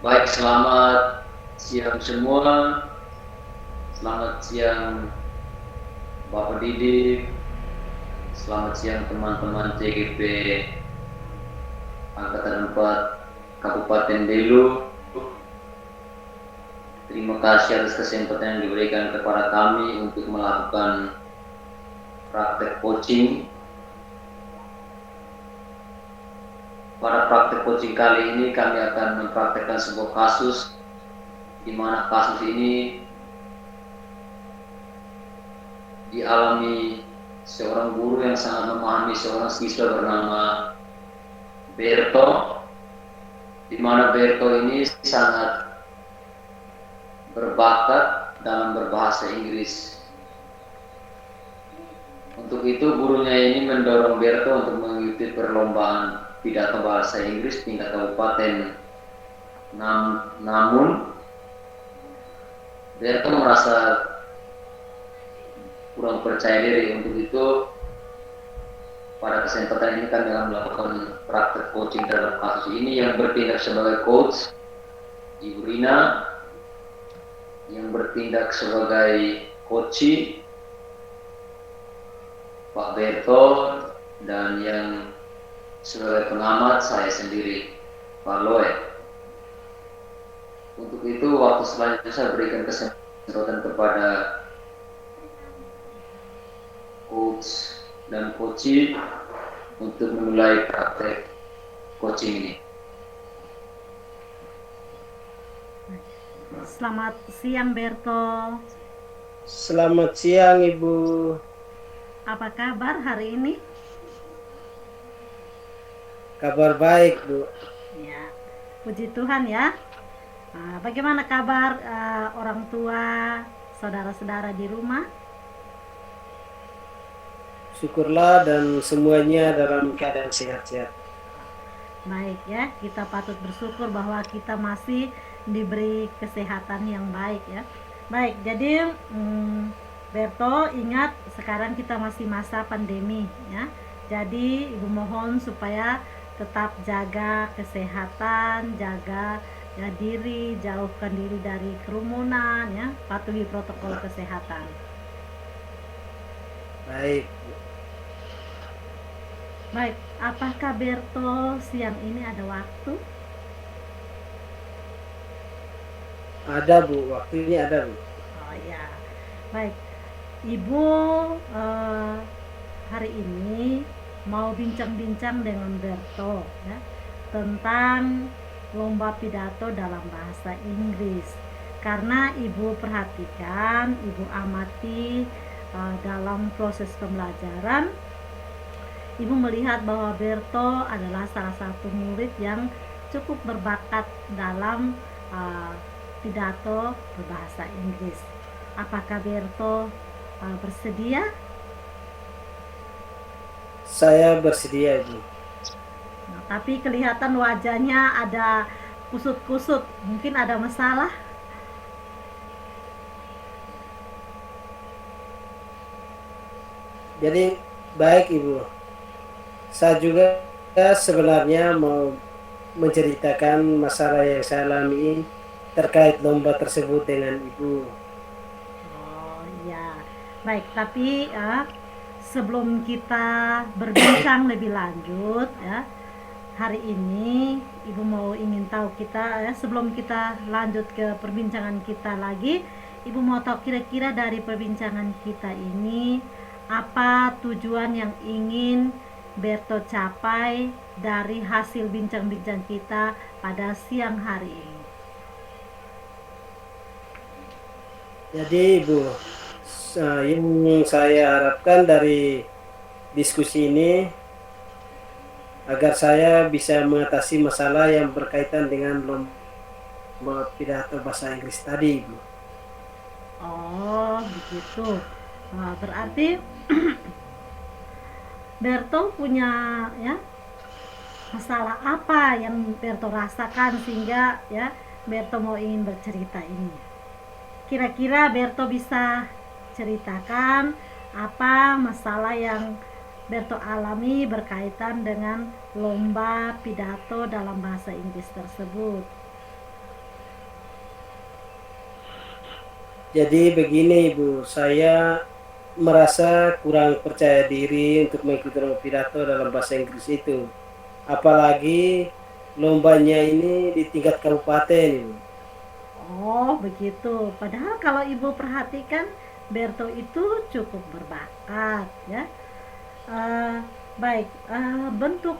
Baik, selamat siang semua. Selamat siang Bapak Didik. Selamat siang teman-teman CGP Angkatan 4 Kabupaten Belu. Terima kasih atas kesempatan yang diberikan kepada kami untuk melakukan praktek coaching. Pada praktek coaching kali ini kami akan mempraktekkan sebuah kasus di mana kasus ini dialami seorang guru yang sangat memahami seorang siswa bernama Berto, di mana Berto ini sangat berbakat dalam berbahasa Inggris. Untuk itu gurunya ini mendorong Berto untuk mengikuti perlombaan pidato bahasa Inggris tingkat kabupaten. Namun Berto merasa kurang percaya diri. Untuk itu pada kesempatan ini kami akan melakukan praktek coaching terhadap kasus ini, yang bertindak sebagai coach Ibu Rina, yang bertindak sebagai coach Pak Berto, dan yang sebagai pengamat saya sendiri, Pak Loe. Untuk itu waktu selanjutnya saya berikan kesempatan kepada coach dan coach untuk memulai praktek coaching ini. Selamat siang Berto. Selamat siang Ibu. Apa kabar hari ini? Kabar baik Bu. Ya, puji Tuhan ya. Bagaimana kabar orang tua, saudara-saudara di rumah? Syukurlah dan semuanya dalam keadaan sehat-sehat. Baik ya, kita patut bersyukur bahwa kita masih diberi kesehatan yang baik ya. Baik, jadi Berto, ingat sekarang kita masih masa pandemi ya. Jadi Ibu mohon supaya tetap jaga kesehatan, jaga ya diri, jauhkan diri dari kerumunan ya, patuhi protokol kesehatan. Baik. Baik, apakah Berto siang ini ada waktu? Ada Bu, waktunya ada Bu. Oh ya, baik. Ibu hari ini mau bincang-bincang dengan Berto ya, tentang lomba pidato dalam bahasa Inggris. Karena Ibu perhatikan, Ibu amati dalam proses pembelajaran, Ibu melihat bahwa Berto adalah salah satu murid yang cukup berbakat dalam pidato berbahasa Inggris. Apakah Berto bersedia? Saya bersedia Ibu. Nah, tapi kelihatan wajahnya ada kusut-kusut, mungkin ada masalah. Jadi baik Ibu. Saya juga sebenarnya mau menceritakan masalah yang saya alami terkait lomba tersebut dengan Ibu. Oh iya, baik. Tapi sebelum kita berbincang lebih lanjut ya, hari ini Ibu mau ingin tahu kita ya, sebelum kita lanjut ke perbincangan kita lagi, Ibu mau tahu kira-kira dari perbincangan kita ini apa tujuan yang ingin Berto capai dari hasil bincang-bincang kita pada siang hari ini. Jadi Ibu, yang saya harapkan dari diskusi ini agar saya bisa mengatasi masalah yang berkaitan dengan lomba pidato bahasa Inggris tadi, Ibu. Oh, begitu. Berarti Berto punya ya masalah apa yang Berto rasakan sehingga ya Berto mau ingin bercerita ini. Kira-kira Berto bisa ceritakan apa masalah yang Berto alami berkaitan dengan lomba pidato dalam bahasa Inggris tersebut. Jadi begini Ibu, saya merasa kurang percaya diri untuk mengikuti lomba pidato dalam bahasa Inggris itu. Apalagi lombanya ini di tingkat kabupaten Ibu. Oh, begitu. Padahal kalau Ibu perhatikan, Berto itu cukup berbakat, ya. Eh, Baik, bentuk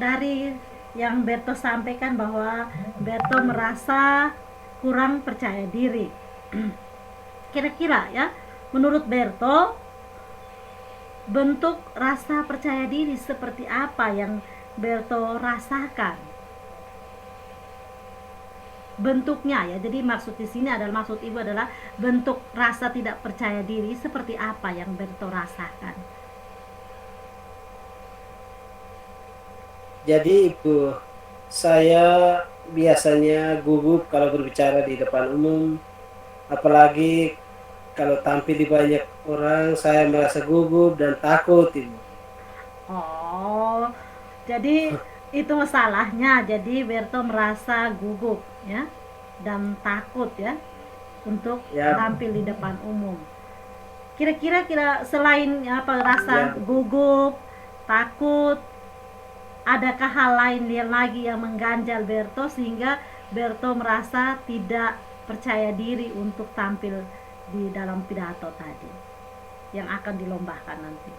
dari yang Berto sampaikan bahwa Berto merasa kurang percaya diri. Kira-kira ya, menurut Berto, bentuk rasa percaya diri seperti apa yang Berto rasakan? Bentuknya ya, jadi maksud di sini adalah, maksud Ibu adalah bentuk rasa tidak percaya diri seperti apa yang Berto rasakan. Jadi Ibu, saya biasanya gugup kalau berbicara di depan umum, apalagi kalau tampil di banyak orang, saya merasa gugup dan takut Ibu. Oh, jadi itu masalahnya. Jadi Berto merasa gugup ya dan takut ya untuk Ya, tampil di depan umum. Kira-kira selain apa rasa ya betul. gugup, takut, adakah hal lain yang lagi yang mengganjal Berto sehingga Berto merasa tidak percaya diri untuk tampil di dalam pidato tadi yang akan dilombakan nanti?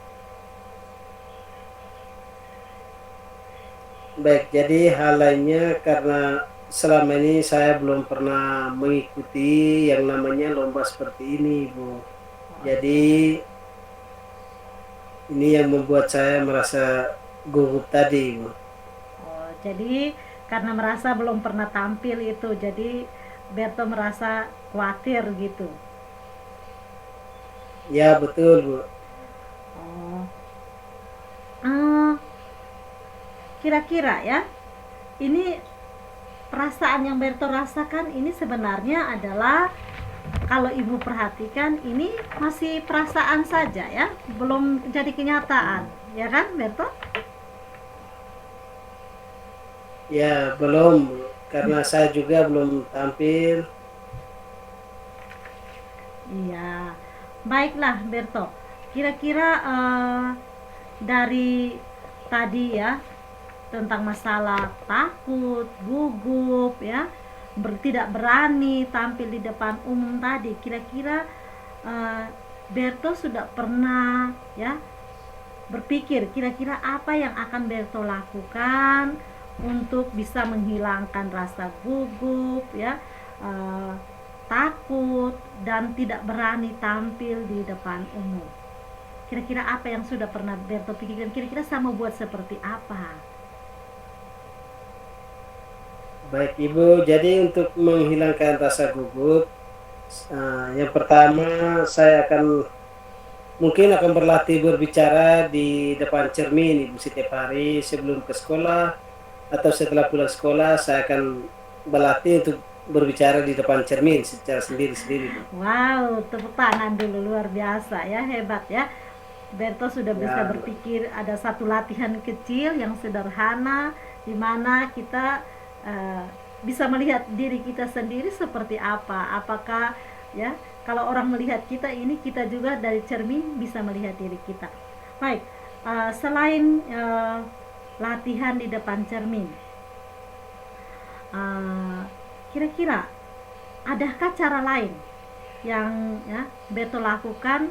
Baik, jadi hal lainnya karena selama ini saya belum pernah mengikuti yang namanya lomba seperti ini, Bu. Oh Jadi iya. ini yang membuat saya merasa gugup tadi, Bu. Oh, jadi karena merasa belum pernah tampil itu, jadi Berto merasa khawatir gitu. Ya, betul, Bu. Oh, ah, kira-kira ya, ini perasaan yang Berto rasakan ini sebenarnya adalah, kalau Ibu perhatikan ini masih perasaan saja ya, belum jadi kenyataan, ya kan Berto? Ya, belum, Bu. Karena saya juga belum tampil. Iya, baiklah Berto. Kira-kira dari tadi ya tentang masalah takut, gugup ya, tidak berani tampil di depan umum tadi. Kira-kira eh, Berto sudah pernah ya berpikir kira-kira apa yang akan Berto lakukan untuk bisa menghilangkan rasa gugup ya, eh, takut dan tidak berani tampil di depan umum. Kira-kira apa yang sudah pernah Berto pikirkan? Kira-kira sama buat seperti apa? Baik, Ibu. Jadi untuk menghilangkan rasa gugup, yang pertama saya mungkin akan berlatih berbicara di depan cermin Ibu setiap hari sebelum ke sekolah atau setelah pulang sekolah saya akan berlatih untuk berbicara di depan cermin secara sendiri-sendiri, Bu. Wow, tepuk tangan dulu, luar biasa ya, hebat ya. Berto sudah bisa Ya, berpikir, ada satu latihan kecil yang sederhana di mana kita eh, bisa melihat diri kita sendiri seperti apa. Apakah ya, kalau orang melihat kita ini, kita juga dari cermin bisa melihat diri kita. Baik, selain latihan di depan cermin, eh, kira-kira adakah cara lain yang ya Beto lakukan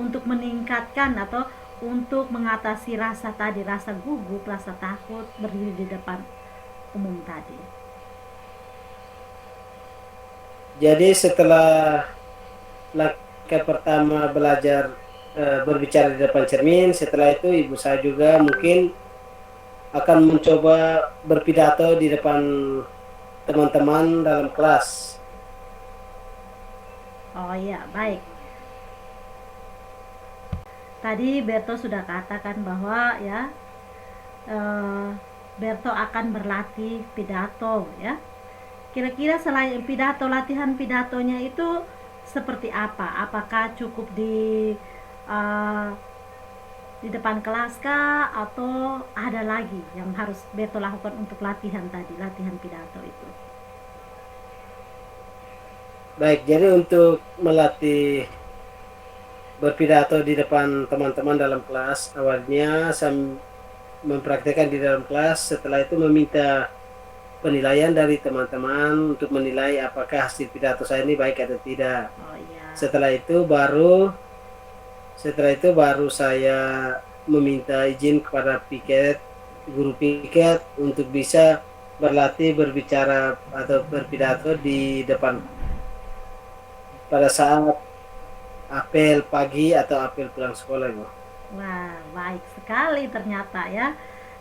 untuk meningkatkan atau untuk mengatasi rasa tadi, rasa gugup, rasa takut berdiri di depan umum tadi? jadi setelah langkah pertama belajar berbicara di depan cermin, setelah itu ibu saya juga mungkin akan mencoba berpidato di depan teman-teman dalam kelas. Oh iya, baik. Tadi Berto sudah katakan bahwa ya eh, Berto akan berlatih pidato ya. Kira-kira selain pidato, latihan pidatonya itu seperti apa? Apakah cukup eh, di depan kelas kah, atau ada lagi yang harus Beto lakukan untuk latihan tadi, latihan pidato itu? Baik, jadi untuk melatih berpidato di depan teman-teman dalam kelas, awalnya saya mempraktekkan di dalam kelas, setelah itu meminta penilaian dari teman-teman untuk menilai apakah hasil pidato saya ini baik atau tidak. Oh iya. Setelah itu baru saya meminta izin kepada guru piket untuk bisa berlatih berbicara atau berpidato di depan pada saat apel pagi atau apel pulang sekolah, Ibu. Wah, baik sekali ternyata ya.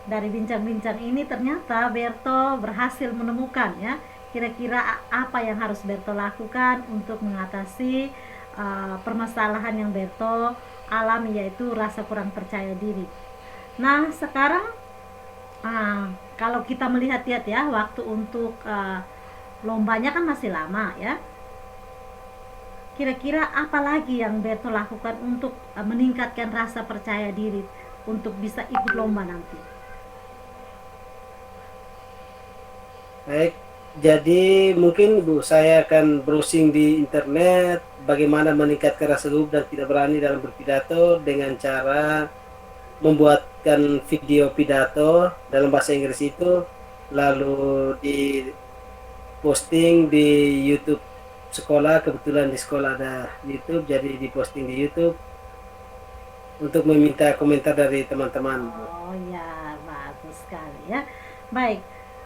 Dari bincang-bincang ini ternyata Berto berhasil menemukan ya kira-kira apa yang harus Berto lakukan untuk mengatasi permasalahan yang Berto alami, yaitu rasa kurang percaya diri. Nah, sekarang kalau kita melihat-lihat ya, waktu untuk lombanya kan masih lama ya. Kira-kira apa lagi yang Berto lakukan untuk meningkatkan rasa percaya diri untuk bisa ikut lomba nanti? Baik, jadi mungkin Bu, saya akan browsing di internet bagaimana meningkatkan rasa gugup dan tidak berani dalam berpidato dengan cara membuatkan video pidato dalam bahasa Inggris itu, lalu di posting di YouTube sekolah. Kebetulan di sekolah ada YouTube, jadi diposting di YouTube untuk meminta komentar dari teman-teman, Bu. Oh ya, bagus sekali ya. Baik,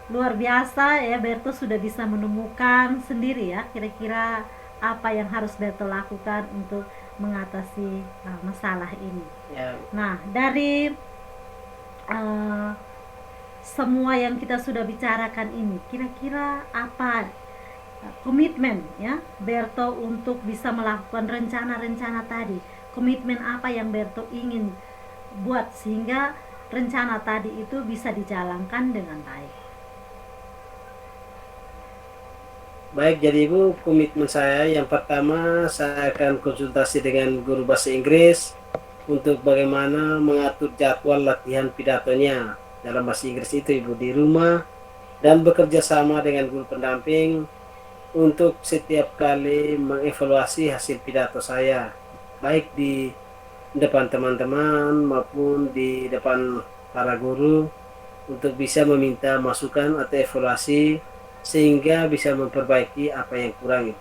luar biasa ya, Berto sudah bisa menemukan sendiri ya kira-kira apa yang harus Berto lakukan untuk mengatasi masalah ini. Ya, Nah, dari uh, semua yang kita sudah bicarakan ini, kira-kira apa komitmen ya Berto untuk bisa melakukan rencana-rencana tadi? Komitmen apa yang Berto ingin buat sehingga rencana tadi itu bisa dijalankan dengan baik? baik, jadi Ibu, komitmen saya yang pertama, saya akan konsultasi dengan guru bahasa Inggris untuk bagaimana mengatur jadwal latihan pidatonya dalam bahasa Inggris itu, Ibu, di rumah, dan bekerja sama dengan guru pendamping untuk setiap kali mengevaluasi hasil pidato saya, baik di depan teman-teman maupun di depan para guru, untuk bisa meminta masukan atau evaluasi sehingga bisa memperbaiki apa yang kurang.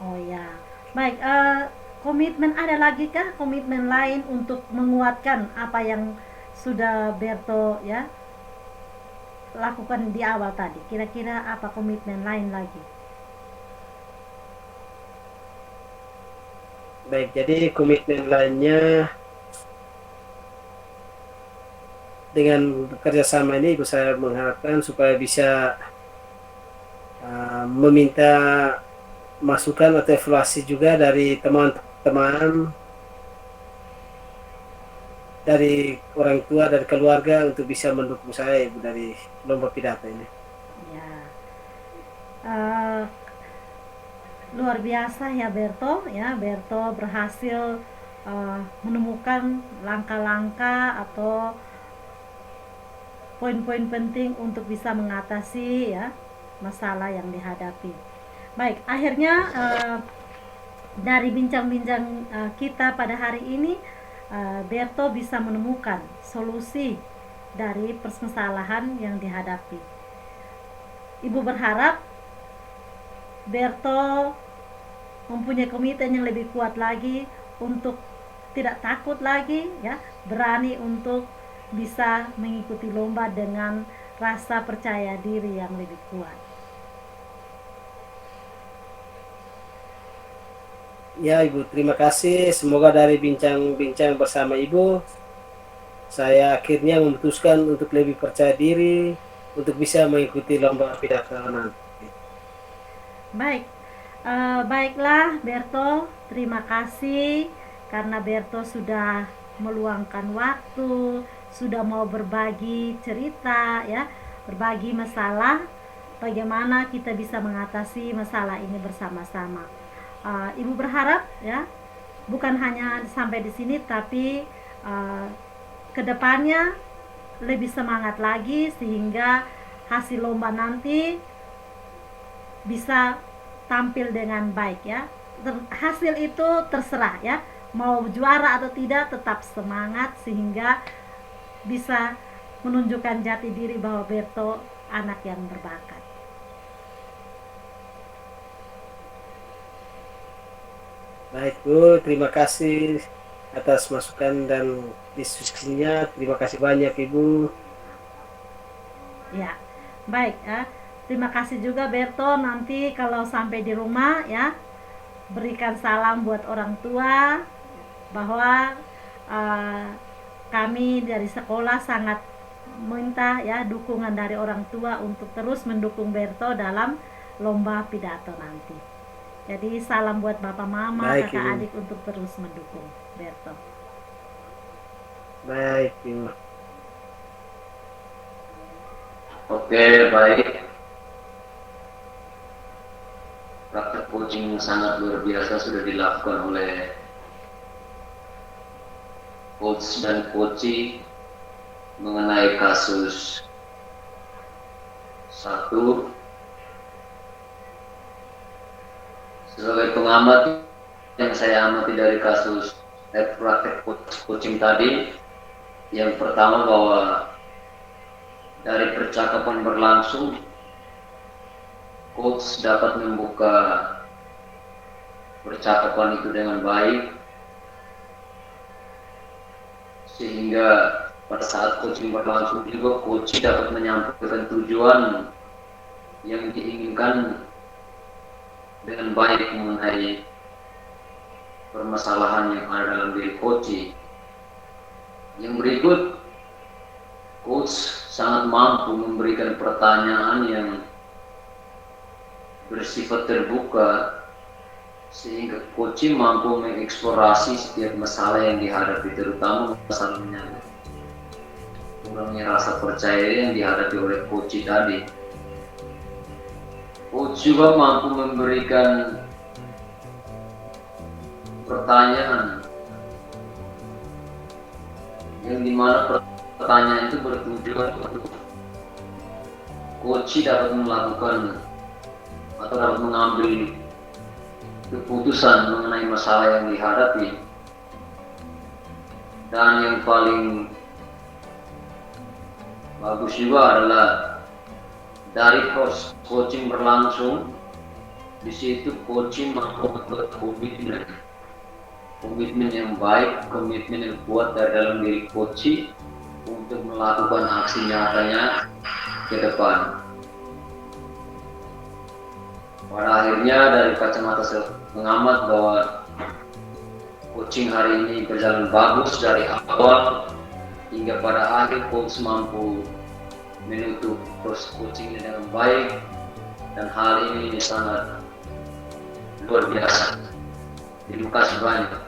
Oh ya, baik. Komitmen ada lagi kah komitmen lain untuk menguatkan apa yang sudah Berto ya lakukan di awal tadi? Kira-kira apa komitmen lain lagi? Baik, jadi komitmen lainnya dengan kerjasama ini, Ibu, saya mengharapkan supaya bisa meminta masukan atau evaluasi juga dari teman-teman, dari orang tua, dari keluarga untuk bisa mendukung saya, Ibu, dari lomba pidato ini. Ya, eh, luar biasa ya Berto ya. Berto berhasil menemukan langkah-langkah atau poin-poin penting untuk bisa mengatasi ya masalah yang dihadapi. Baik, akhirnya dari bincang-bincang kita pada hari ini, Berto bisa menemukan solusi dari permasalahan yang dihadapi. Ibu berharap Berto mempunyai komitmen yang lebih kuat lagi untuk tidak takut lagi ya, berani untuk bisa mengikuti lomba dengan rasa percaya diri yang lebih kuat. Ya, Ibu, terima kasih. Semoga dari bincang-bincang bersama Ibu, saya akhirnya memutuskan untuk lebih percaya diri untuk bisa mengikuti lomba pidato nanti. Baik, baiklah Berto, terima kasih karena Berto sudah meluangkan waktu, sudah mau berbagi cerita ya, berbagi masalah, bagaimana kita bisa mengatasi masalah ini bersama-sama. Ibu berharap ya, bukan hanya sampai di sini, tapi kedepannya lebih semangat lagi sehingga hasil lomba nanti bisa tampil dengan baik ya. Hasil itu terserah ya, mau juara atau tidak tetap semangat sehingga bisa menunjukkan jati diri bahwa Berto anak yang berbakat. Baik Bu, terima kasih atas masukan dan diskusinya. Terima kasih banyak Ibu. Ya, baik ya. Terima kasih juga Berto, nanti kalau sampai di rumah ya, berikan salam buat orang tua bahwa kami dari sekolah sangat minta ya dukungan dari orang tua untuk terus mendukung Berto dalam lomba pidato nanti. Jadi salam buat bapak mama, Baik, kakak Ibu. adik untuk terus mendukung Berto. Baik Ibu. Oke, baik. Praktek coaching sangat luar biasa sudah dilakukan oleh coach dan coachee mengenai kasus satu. Sebagai pengamat yang saya amati dari kasus praktek coaching tadi, yang pertama bahwa dari percakapan berlangsung, coach dapat membuka percakapan itu dengan baik, sehingga pada saat coaching berlangsung juga coach dapat menyampaikan tujuan yang diinginkan dengan baik mengenai permasalahan yang ada dalam diri coach. Yang berikut, coach sangat mampu memberikan pertanyaan yang bersifat terbuka sehingga coach mampu mengeksplorasi setiap masalah yang dihadapi, terutama masalahnya kurangnya rasa percaya yang dihadapi oleh coach tadi. Coach juga mampu memberikan pertanyaan yang dimana pertanyaan itu bertujuan untuk coach dapat melakukan atau dapat mengambil keputusan mengenai masalah yang dihadapi. Dan yang paling bagus juga adalah dari proses coaching berlangsung, di situ coaching mampu membuat komitmen yang baik, komitmen yang kuat dari dalam diri coach untuk melakukan aksi nyatanya ke depan. Pada akhirnya dari kacamata pengamat bahwa coaching hari ini berjalan bagus dari awal hingga pada akhir. Coach mampu menutup proses coaching dengan baik dan hal ini sangat luar biasa. Terima kasih banyak.